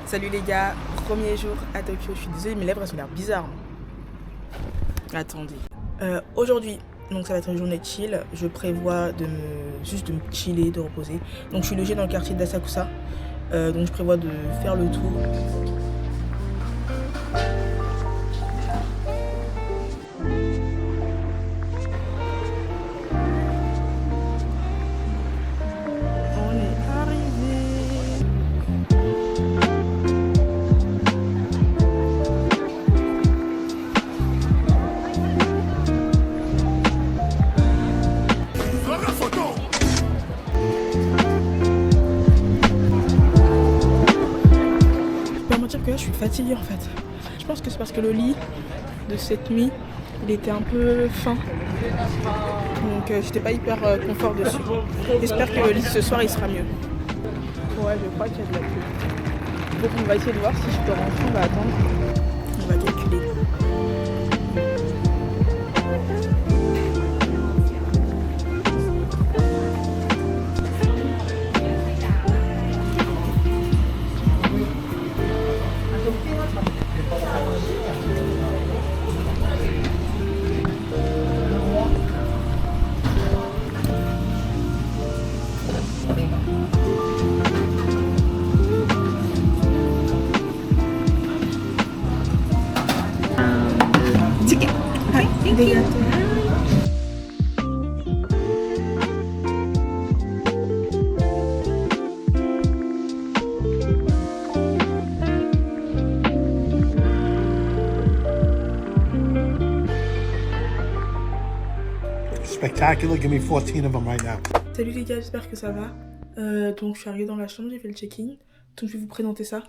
Salut les gars, premier jour à Tokyo. Je suis désolée, mes lèvres elles ont l'air bizarres. Attendez. Aujourd'hui, donc ça va être une journée chill. Je prévois juste de me chiller, de reposer. Donc je suis logée dans le quartier d'Asakusa. Donc je prévois de faire le tour. Que là, je suis fatiguée en fait. Je pense que c'est parce que le lit de cette nuit il était un peu fin, donc j'étais pas hyper confort dessus. J'espère que le lit ce soir il sera mieux. Ouais, je crois qu'il y a de la pluie. Donc on va essayer de voir si je peux rentrer. On va attendre, on va calculer. Spectacular, give me 14 of them right now. Salut les gars, j'espère que ça va. Donc je suis arrivée dans la chambre, j'ai fait le check-in. Donc je vais vous présenter ça.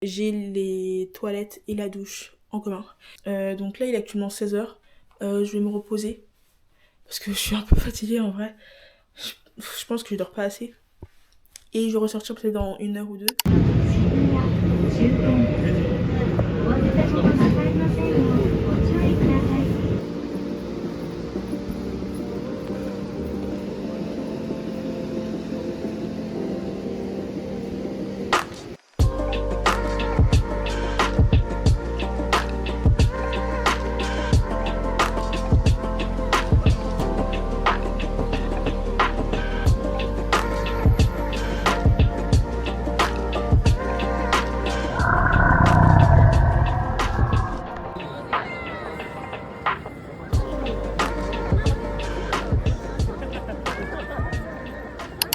J'ai les toilettes et la douche en commun. Donc là il est actuellement 16h. Je vais me reposer parce que je suis un peu fatiguée en vrai. Je pense que je dors pas assez. Et je vais ressortir peut-être dans 1 heure ou 2.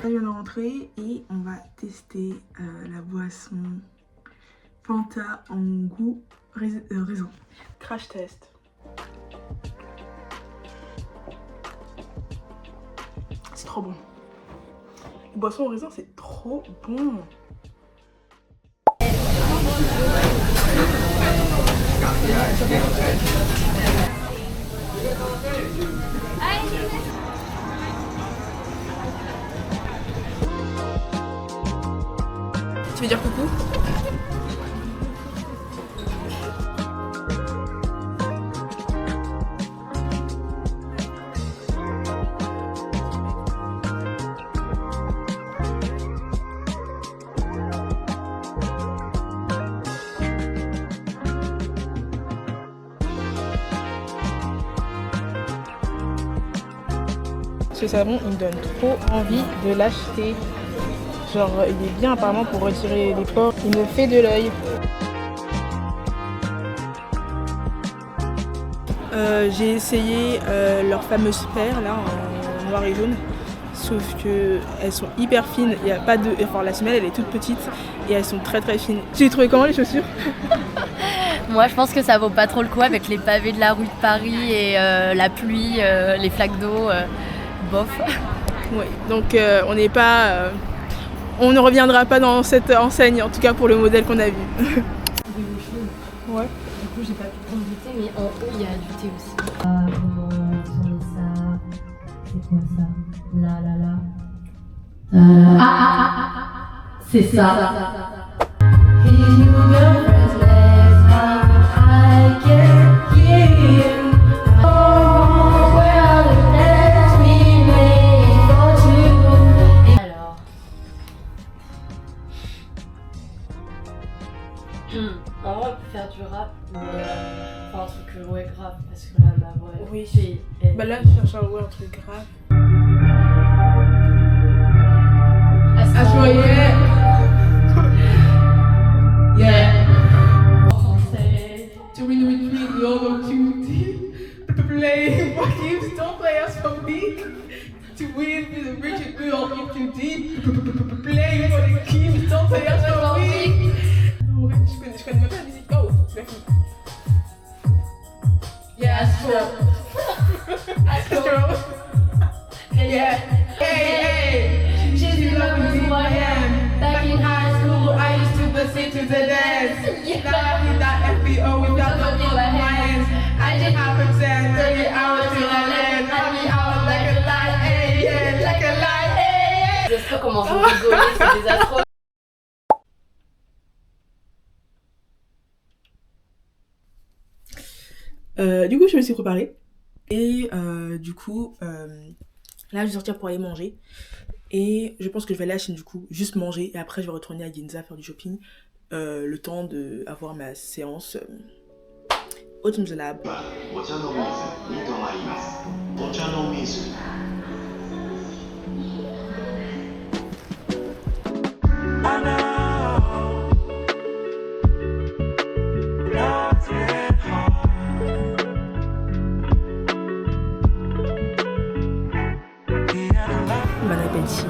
On vient de rentrer et on va tester la boisson Fanta en goût raisin. Crash test. C'est trop bon. Les boissons au raisin c'est trop bon. Tu veux dire coucou? Ce savon il me donne trop envie de l'acheter. Genre il est bien apparemment pour retirer les pores, il me fait de l'œil. J'ai essayé leurs fameuses paires là en noir et jaune. Sauf que elles sont hyper fines, il y a pas de. Enfin la semelle elle est toute petite et elles sont très très fines. J'ai trouvé comment les chaussures? Moi je pense que ça vaut pas trop le coup avec les pavés de la rue de Paris et la pluie, les flaques d'eau, bof. Oui, donc on n'est pas. On ne reviendra pas dans cette enseigne, en tout cas pour le modèle qu'on a vu. Ouais. Du coup j'ai pas pu prendre du thé, mais en haut il y a du thé aussi. Comment tourner ça? C'est quoi ça? Là. C'est ça. grave parce que là ma voix. Oui. c'est. Bah là, je cherche un truc grave. To win with me, we all go too deep. Play for keeps, don't play us for me. To win with a rigid, we all go too deep. Play for the keeps, don't play us for me. Je connais même pas la musique. Oh, merci. Yeah, Astro. Astro. Yeah. Hey, she's in love with who I am. Back in high school, I used to listen to the dance. Now I hit that FBO without no compliance. I just have to send 30 hours till I land. I'll be out like a light, hey, yeah, like a light, hey, yeah. Les Astro commencent à rigoler, c'est des Astro. Du coup, je me suis préparée. Et du coup, là, je vais sortir pour aller manger. Et je pense que je vais aller à la Chine, du coup, juste manger. Et après, je vais retourner à Ginza faire du shopping. Le temps d'avoir ma séance au Teams Lab. Bon appétit.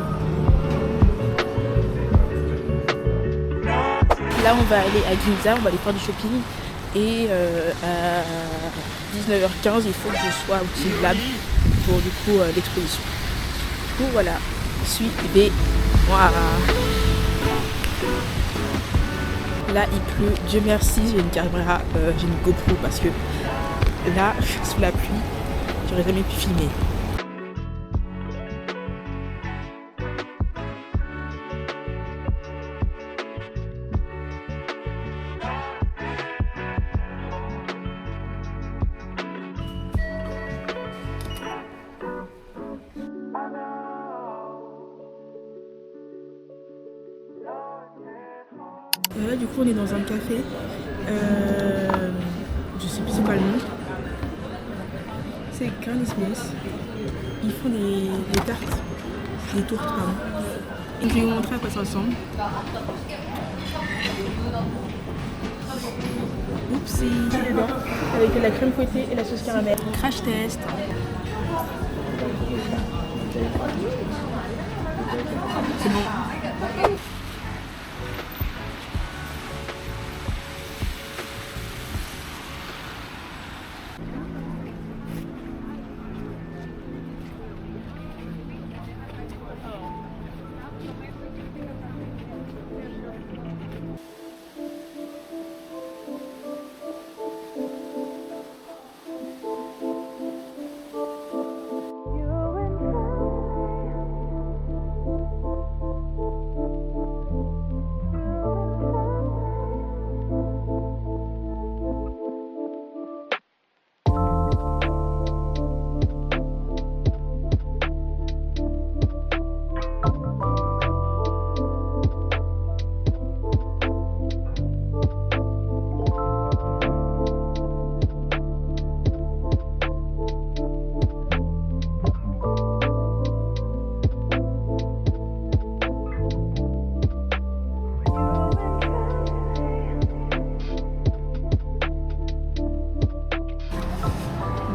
Là, on va aller à Ginza, on va aller faire du shopping. Et à 19h15, il faut que je sois au Teams Lab pour du coup l'exposition. Du coup, voilà. Suivez-moi. Là, il pleut. Dieu merci, j'ai une caméra, j'ai une GoPro parce que là, sous la pluie, j'aurais jamais pu filmer. Là, du coup, on est dans un café. Je sais plus c'est quoi le nom. C'est Granny Smith. Ils font des tartes, des tourtes, pardon. Et je vais vous montrer à quoi ça ressemble. Oupsie, c'est dedans. Avec la crème fouettée et la sauce caramel. Crash test. C'est bon.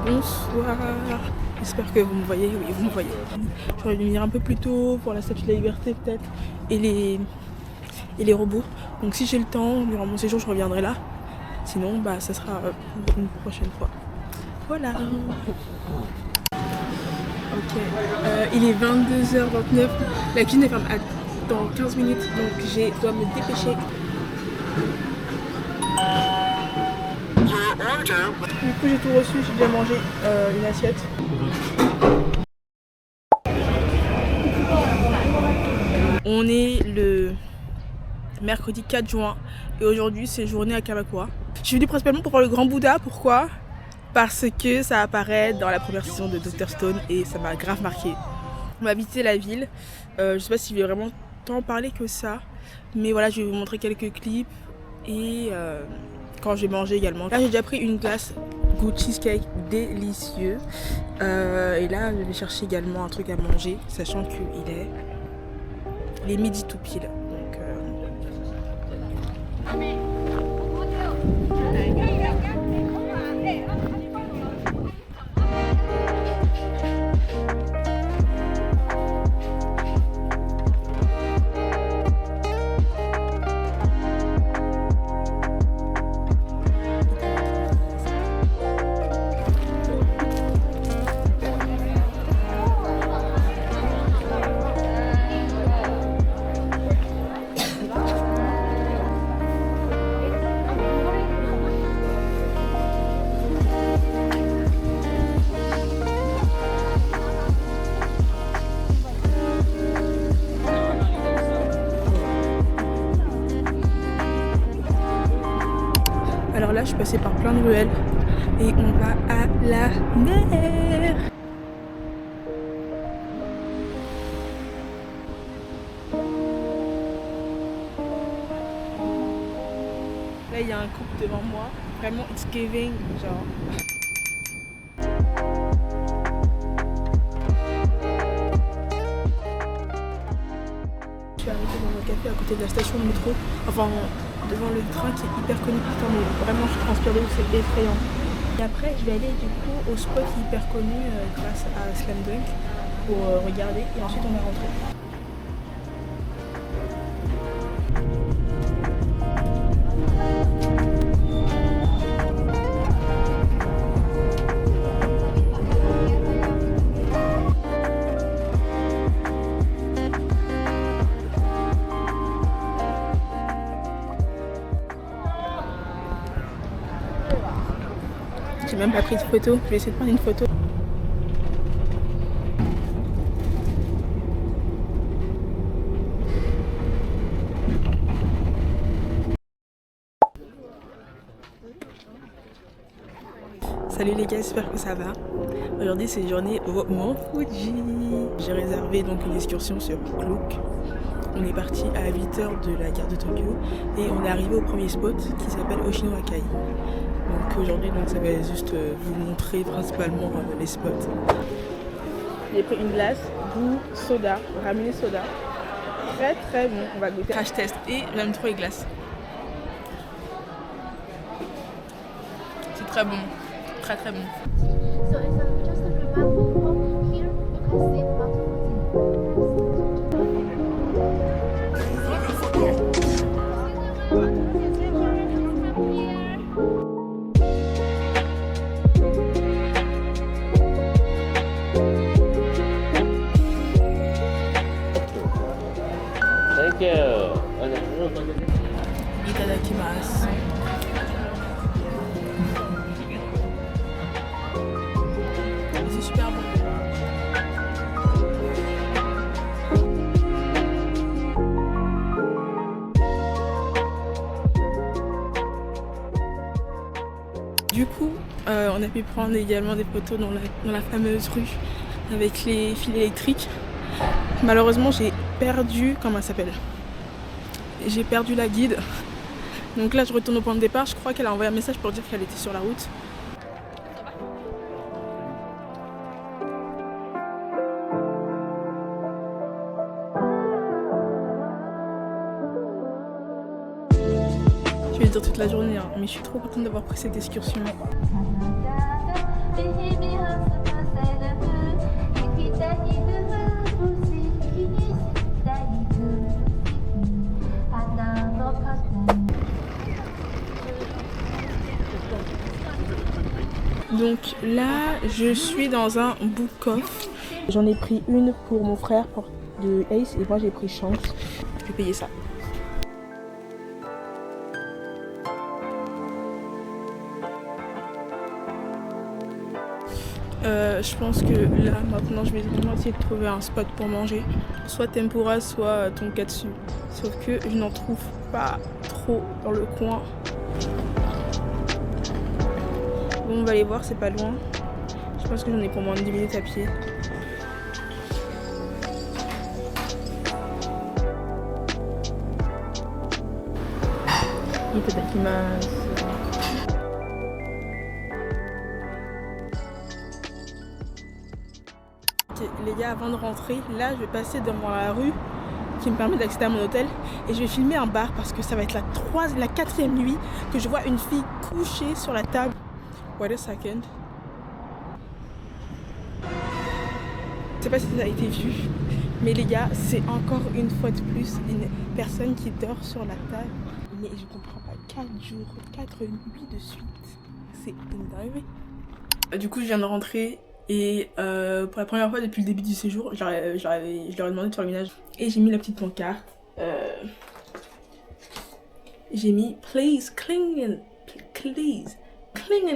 Bonsoir, j'espère que vous me voyez, oui vous me voyez. J'aurais dû venir un peu plus tôt pour la Statue de la Liberté peut-être et les robots. Donc si j'ai le temps, durant mon séjour je reviendrai là. Sinon bah ça sera pour une prochaine fois. Voilà. Ok, il est 22h29, la cuisine est ferme dans 15 minutes donc je dois me dépêcher. Du coup j'ai tout reçu, j'ai déjà mangé une assiette. On est le mercredi 4 juin et aujourd'hui c'est journée à Kamakura. Je suis venue principalement pour voir le Grand Bouddha, pourquoi ? Parce que ça apparaît dans la première saison de Dr Stone et ça m'a grave marqué. On va visiter la ville, je sais pas si je vais vraiment tant parler que ça, mais voilà je vais vous montrer quelques clips et quand je vais manger également. Là j'ai déjà pris une glace goût cheesecake délicieux. Et là, je vais chercher également un truc à manger, sachant qu'il est les midi tout pile. Donc, alors là, je suis passée par plein de ruelles et on va à la mer. Là, il y a un couple devant moi. Vraiment, it's giving, genre. Je suis arrêtée dans un café à côté de la station de métro. Enfin, devant le train qui est hyper connu. Putain, mais vraiment, je transpire de ouf, c'est effrayant. Et après, je vais aller du coup au spot qui est hyper connu grâce à Slam Dunk pour regarder. Et ensuite, on va rentrer. J'ai même pas pris de photo, je vais essayer de prendre une photo. Salut les gars, j'espère que ça va. Aujourd'hui c'est journée au Mont Fuji. J'ai réservé donc une excursion sur Klook. On est parti à 8h de la gare de Tokyo et on est arrivé au premier spot qui s'appelle Oshinowakai. Donc aujourd'hui ça va juste vous montrer principalement les spots. J'ai pris une glace, goût soda, ramené soda. Très très bon, on va goûter. Crash test et j'aime trop les glaces. C'est très bon, très très bon. So it's just a remarkable here you can see Itadakimasu. C'est super bon. Du coup, on a pu prendre également des photos dans la fameuse rue avec les fils électriques. Malheureusement, j'ai perdu, comment elle s'appelle ? J'ai perdu la guide. Donc là, je retourne au point de départ. Je crois qu'elle a envoyé un message pour dire qu'elle était sur la route. Je vais le dire toute la journée, hein, mais je suis trop contente d'avoir pris cette excursion. Donc là, je suis dans un book-off. J'en ai pris une pour mon frère de Ace et moi j'ai pris Chance. Je vais payer ça. Je pense que là, maintenant, je vais vraiment essayer de trouver un spot pour manger. Soit tempura, soit tonkatsu. Sauf que je n'en trouve pas trop dans le coin. Bon, on va aller voir, c'est pas loin. Je pense que j'en ai pour moins de 10 minutes à pied. Itadakimasu. Ok les gars, avant de rentrer, là je vais passer devant la rue qui me permet d'accéder à mon hôtel et je vais filmer un bar parce que ça va être la 4e nuit que je vois une fille couchée sur la table. Wait a second. Je sais pas si ça a été vu, mais les gars, c'est encore une fois de plus une personne qui dort sur la table. Mais je comprends pas, 4 jours, 4 nuits de suite, c'est une dinguerie. Du coup, je viens de rentrer et pour la première fois depuis le début du séjour, je leur ai demandé de faire le ménage. Et j'ai mis la petite pancarte. J'ai mis « Please, clean it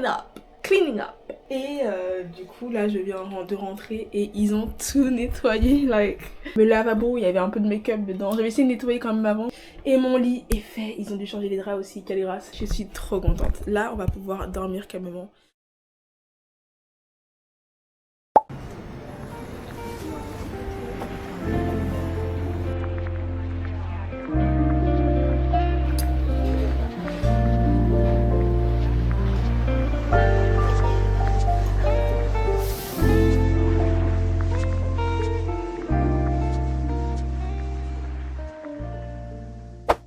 up. Cleaning up ». Et du coup là je viens de rentrer et ils ont tout nettoyé, like le lavabo il y avait un peu de make-up dedans, j'avais essayé de nettoyer quand même avant et mon lit est fait, ils ont dû changer les draps aussi, quelle grâce, je suis trop contente. Là on va pouvoir dormir calmement.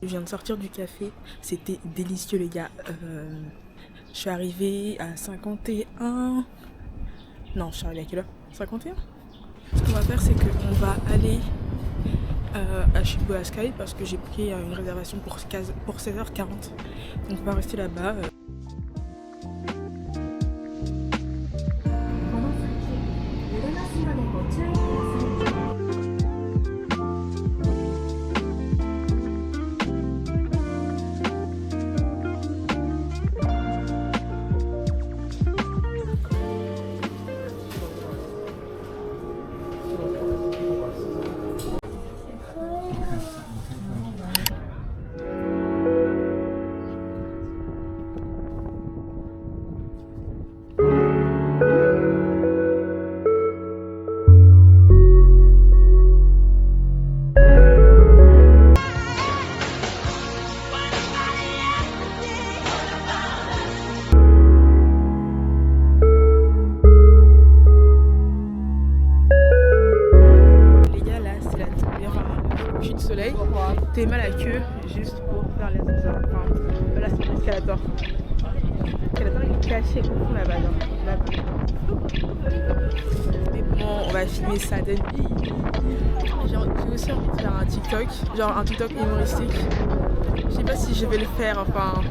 Je viens de sortir du café, c'était délicieux les gars. Je suis arrivée à 51... Non, je suis arrivée à quelle heure? 51? Ce qu'on va faire c'est qu'on va aller à Shibuya Sky parce que j'ai pris une réservation pour 16h40. Donc on va rester là-bas. T'es mal à queue juste pour faire les ascenseurs. Enfin, là c'est l'escalator. L'escalator il est caché au fond là-bas. Mais bon, on va filmer ça de nuit. J'ai aussi envie de faire un TikTok, genre un TikTok humoristique. Je sais pas si je vais le faire, enfin,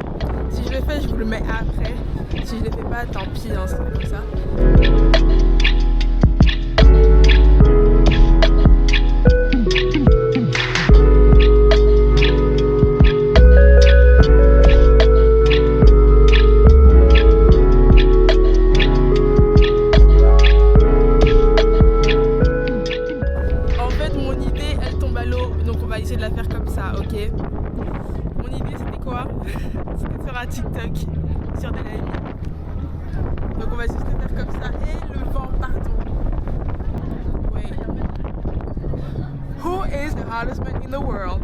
si je le fais, je vous le mets après. Si je le fais pas, tant pis, hein, c'est comme ça. De la faire comme ça, ok. Mon idée c'était quoi? C'était de faire un TikTok sur de la nuit. Donc on va juste le faire comme ça et le vent partout. Wait. Who is the hottest man in the world?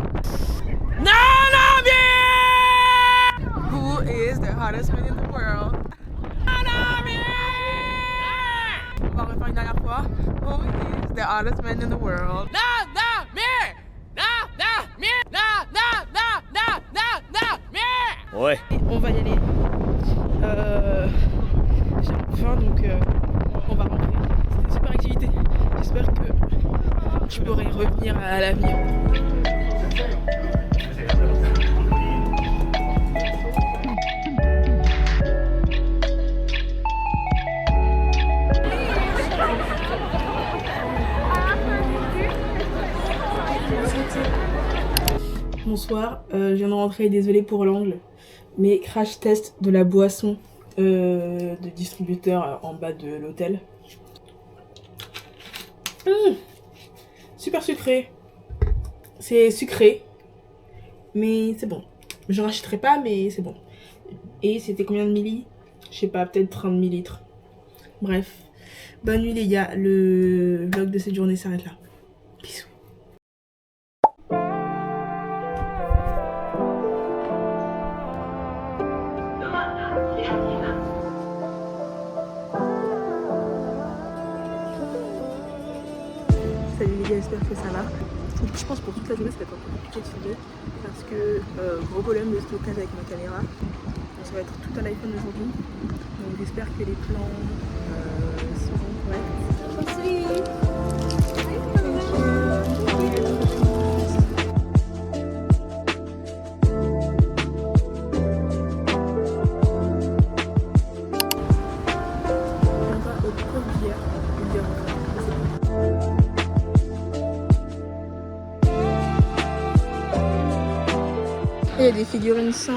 None of you! Who is the hottest man in the world? None of you! On va refaire une dernière fois. Who is the hottest man in the world? None of me! Ouais. On va y aller. J'ai faim donc on va rentrer. C'était une super activité. J'espère que je pourrai y revenir à l'avenir. Bonsoir, je viens de rentrer, désolée pour l'angle, mais crash test de la boisson de distributeur en bas de l'hôtel. Super sucré. C'est sucré, mais c'est bon. Je rachèterai pas, mais c'est bon. Et c'était combien de milli? Je sais pas, peut-être 30 millilitres. Bref, bonne nuit les gars, le vlog de cette journée s'arrête là. Bisous. j'espère que ça va. Je pense pour toute la journée ça va être un peu compliqué de filmer parce que gros problème de stockage avec ma caméra. Donc ça va être tout à l'iPhone aujourd'hui. Donc j'espère que les plans seront corrects. Il y a des figurines sans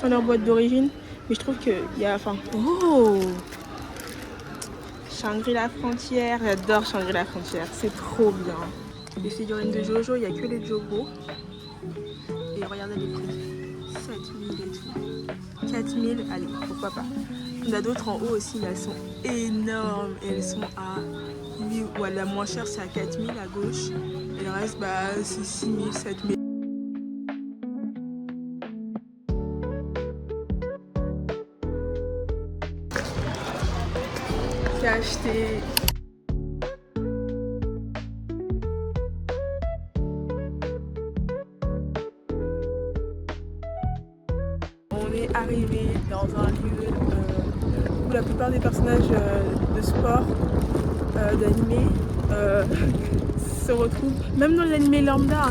leur boîte d'origine, mais je trouve qu'il y a, oh, Shangri-La Frontière, j'adore Shangri-La Frontière, c'est trop bien. Les figurines de Jojo, il n'y a que les Jogo. Et regardez les prix, 7000 et tout. 4000, allez, pourquoi pas. Il y en a d'autres en haut aussi, mais elles sont énormes. Et elles sont à 1000, ouais, la moins chère c'est à 4000 à gauche. Et le reste, c'est 6000, 7000. J'ai acheté on est arrivé dans un lieu où la plupart des personnages de sport, d'animé se retrouvent, même dans les animés lambda.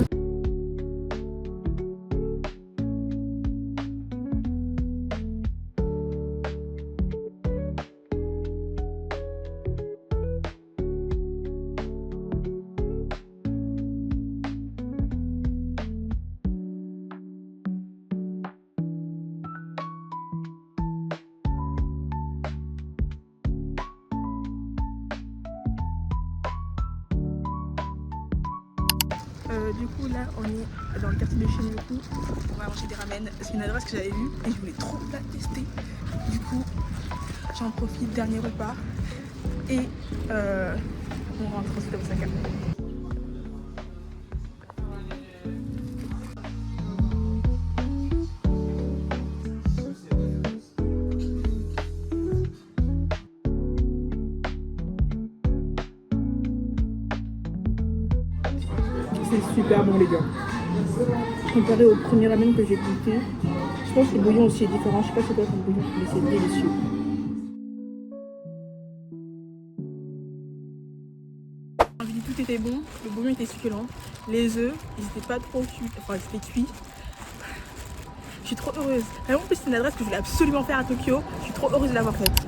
Du coup là on est dans le quartier de Shinjuku, on va manger des ramen, c'est une adresse que j'avais vue et je voulais trop la tester. Du coup j'en profite, dernier repas et on rentre ensuite à Osaka. C'est super bon les gars. Comparé au premier ramen que j'ai goûté, je pense que le bouillon aussi est différent. Je sais pas c'est quoi comme bouillon, mais c'est délicieux. Tout était bon, le bouillon était succulent, les œufs ils étaient pas trop cuits, enfin ils étaient cuits. Je suis trop heureuse. En plus c'est une adresse que je voulais absolument faire à Tokyo, je suis trop heureuse de l'avoir faite.